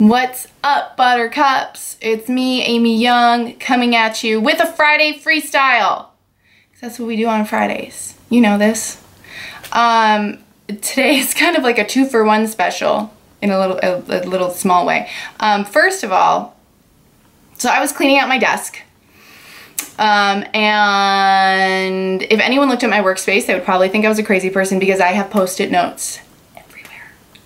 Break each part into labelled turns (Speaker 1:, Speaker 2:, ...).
Speaker 1: What's up, Buttercups? It's me, Amy Young, coming at you with a Friday freestyle. That's what we do on Fridays. You know this. Today is kind of like a 2-for-1 special in a little small way. First of all, so I was cleaning out my desk. And if anyone looked at my workspace, they would probably think I was a crazy person because I have Post-it notes everywhere.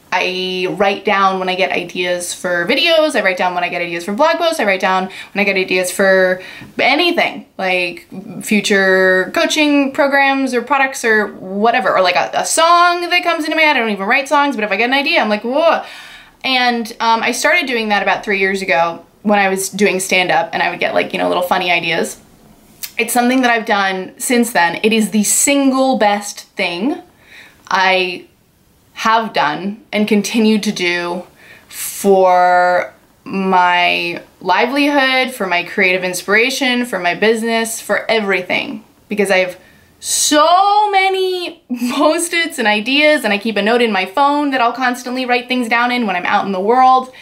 Speaker 1: I write down when I get ideas for videos, I write down when I get ideas for blog posts, I write down when I get ideas for anything, like future coaching programs or products or whatever, or like a song that comes into my head. I don't even write songs, but if I get an idea, I'm like, whoa. And I started doing that about 3 years ago when I was doing stand-up, and I would get like, you know, little funny ideas. It's something that I've done since then. It is the single best thing I have done and continue to do for my livelihood, for my creative inspiration, for my business, for everything. Because I have so many Post-its and ideas, and I keep a note in my phone that I'll constantly write things down in when I'm out in the world.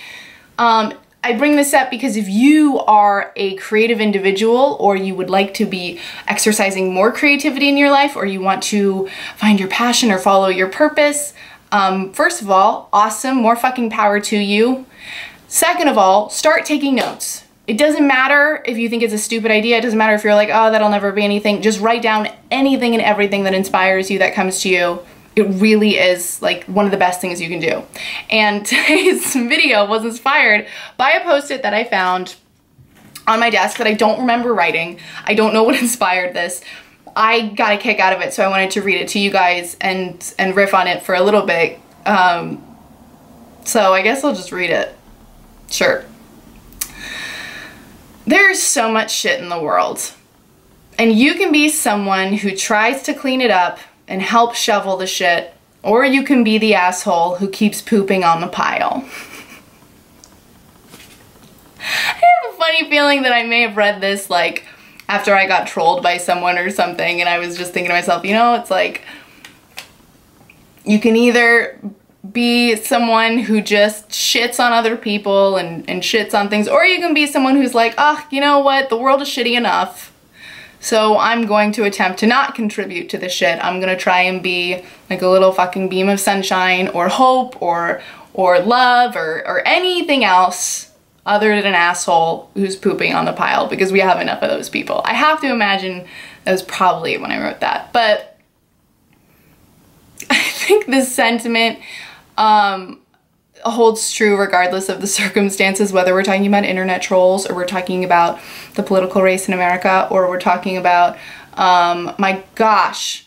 Speaker 1: I bring this up because if you are a creative individual, or you would like to be exercising more creativity in your life, or you want to find your passion or follow your purpose, first of all, awesome, more fucking power to you. Second of all, start taking notes. It doesn't matter if you think it's a stupid idea. It doesn't matter if you're like, oh, that'll never be anything. Just write down anything and everything that inspires you, that comes to you. It really is like one of the best things you can do. And today's video was inspired by a Post-it that I found on my desk that I don't remember writing. I don't know what inspired this. I got a kick out of it, so I wanted to read it to you guys and riff on it for a little bit. So I guess I'll just read it. Sure. There's so much shit in the world, and you can be someone who tries to clean it up and help shovel the shit, or you can be the asshole who keeps pooping on the pile. I have a funny feeling that I may have read this like after I got trolled by someone or something, and I was just thinking to myself, you know, it's like you can either be someone who just shits on other people and shits on things, or you can be someone who's like, oh, you know what, the world is shitty enough, so I'm going to attempt to not contribute to the shit. I'm gonna try and be like a little fucking beam of sunshine or hope or love or anything else other than an asshole who's pooping on the pile, because we have enough of those people. I have to imagine that was probably when I wrote that, but I think this sentiment holds true regardless of the circumstances, whether we're talking about internet trolls, or we're talking about the political race in America, or we're talking about, my gosh,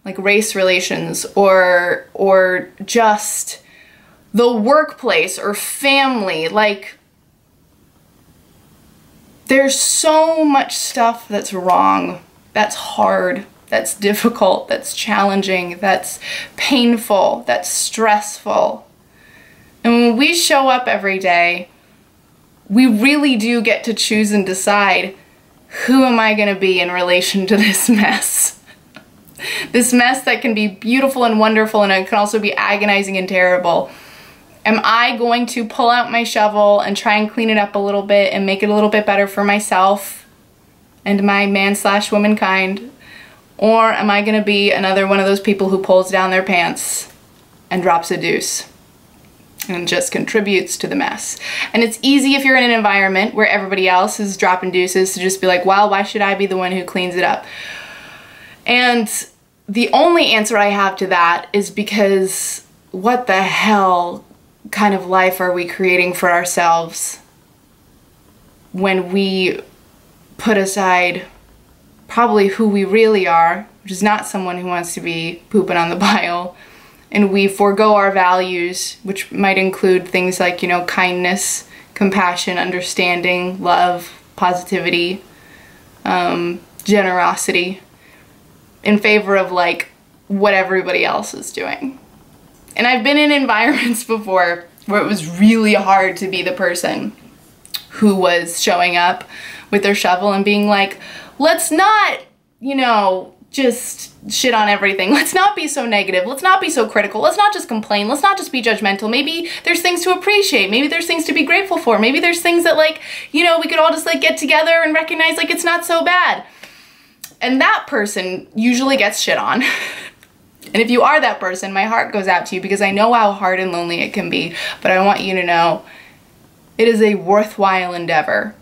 Speaker 1: like race relations, or just the workplace or family. Like, there's so much stuff that's wrong, that's hard, that's difficult, that's challenging, that's painful, that's stressful. And when we show up every day, we really do get to choose and decide, who am I gonna be in relation to this mess? This mess that can be beautiful and wonderful, and it can also be agonizing and terrible. Am I going to pull out my shovel and try and clean it up a little bit and make it a little bit better for myself and my man/womankind? Or am I gonna be another one of those people who pulls down their pants and drops a deuce and just contributes to the mess? And it's easy if you're in an environment where everybody else is dropping deuces to just be like, well, why should I be the one who cleans it up? And the only answer I have to that is because what the hell kind of life are we creating for ourselves when we put aside probably who we really are, which is not someone who wants to be pooping on the pile, and we forego our values, which might include things like, you know, kindness, compassion, understanding, love, positivity, generosity, in favor of like what everybody else is doing. And I've been in environments before where it was really hard to be the person who was showing up with their shovel and being like, let's not, you know, just shit on everything. Let's not be so negative. Let's not be so critical. Let's not just complain. Let's not just be judgmental. Maybe there's things to appreciate. Maybe there's things to be grateful for. Maybe there's things that, like, you know, we could all just like get together and recognize like it's not so bad. And that person usually gets shit on. And if you are that person, my heart goes out to you because I know how hard and lonely it can be, but I want you to know it is a worthwhile endeavor.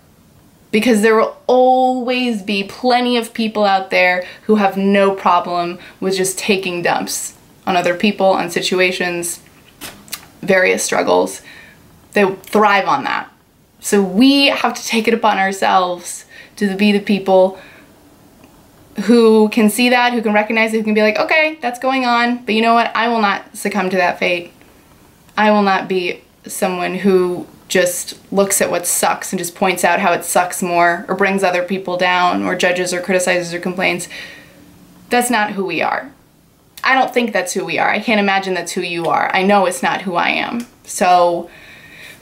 Speaker 1: Because there will always be plenty of people out there who have no problem with just taking dumps on other people, on situations, various struggles. They thrive on that. So we have to take it upon ourselves to be the people who can see that, who can recognize it, who can be like, okay, that's going on, but you know what? I will not succumb to that fate. I will not be someone who just looks at what sucks and just points out how it sucks more, or brings other people down, or judges or criticizes or complains. That's not who we are. I don't think that's who we are. I can't imagine that's who you are. I know it's not who I am. So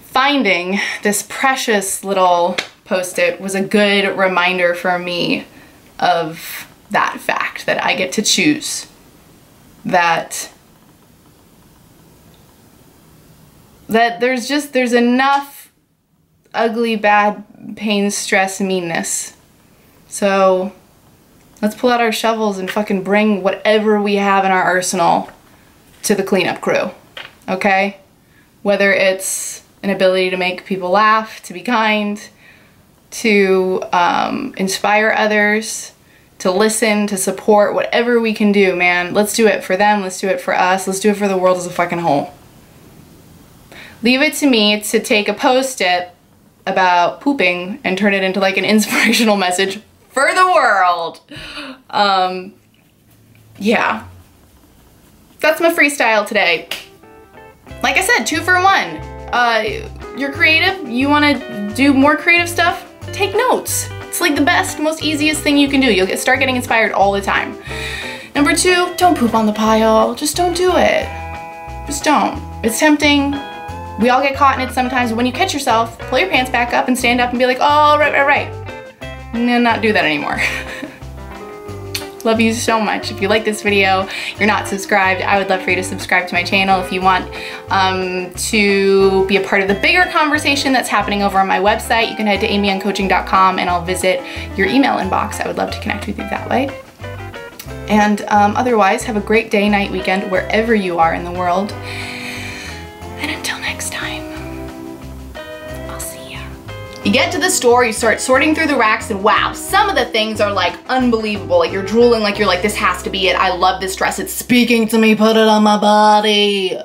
Speaker 1: finding this precious little post-it was a good reminder for me of that fact, that I get to choose, that there's enough ugly, bad, pain, stress, meanness. So let's pull out our shovels and fucking bring whatever we have in our arsenal to the cleanup crew, okay? Whether it's an ability to make people laugh, to be kind, to inspire others, to listen, to support, whatever we can do, man. Let's do it for them, let's do it for us, let's do it for the world as a fucking whole. Leave it to me to take a post-it about pooping and turn it into like an inspirational message for the world. Yeah. That's my freestyle today. Like I said, 2 for 1. You're creative, you wanna do more creative stuff? Take notes. It's like the best, most easiest thing you can do. You'll start getting inspired all the time. Number 2, don't poop on the pile. Just don't do it. Just don't. It's tempting. We all get caught in it sometimes. When you catch yourself, pull your pants back up and stand up and be like, oh, right. And not do that anymore. Love you so much. If you like this video, you're not subscribed, I would love for you to subscribe to my channel. If you want to be a part of the bigger conversation that's happening over on my website, you can head to amyyoungcoaching.com and I'll visit your email inbox. I would love to connect with you that way. And otherwise, have a great day, night, weekend, wherever you are in the world. And until next time, I'll see ya. You get to the store, you start sorting through the racks, and wow, some of the things are like unbelievable. Like you're drooling, like you're like, this has to be it. I love this dress. It's speaking to me. Put it on my body.